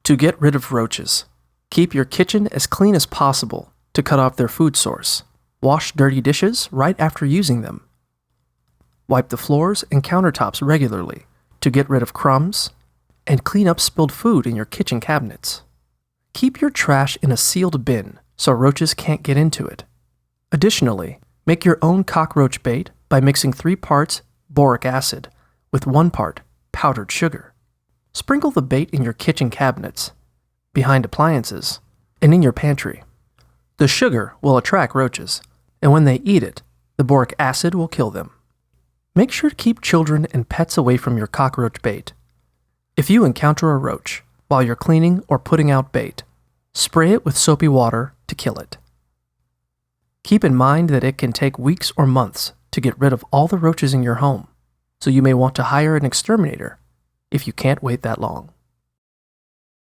To get rid of roaches, keep your kitchen as clean as possible to cut off their food source. Wash dirty dishes right after using them. Wipe the floors and countertops regularly to get rid of crumbs, and clean up spilled food in your kitchen cabinets. Keep your trash in a sealed bin so roaches can't get into it. Additionally, make your own cockroach bait by mixing 3 parts boric acid with 1 part powdered sugar. Sprinkle the bait in your kitchen cabinets, behind appliances, and in your pantry. The sugar will attract roaches, and when they eat it, the boric acid will kill them. Make sure to keep children and pets away from your cockroach bait. If you encounter a roach while you're cleaning or putting out bait, spray it with soapy water to kill it. Keep in mind that it can take weeks or months to get rid of all the roaches in your home, so you may want to hire an exterminator if you can't wait that long.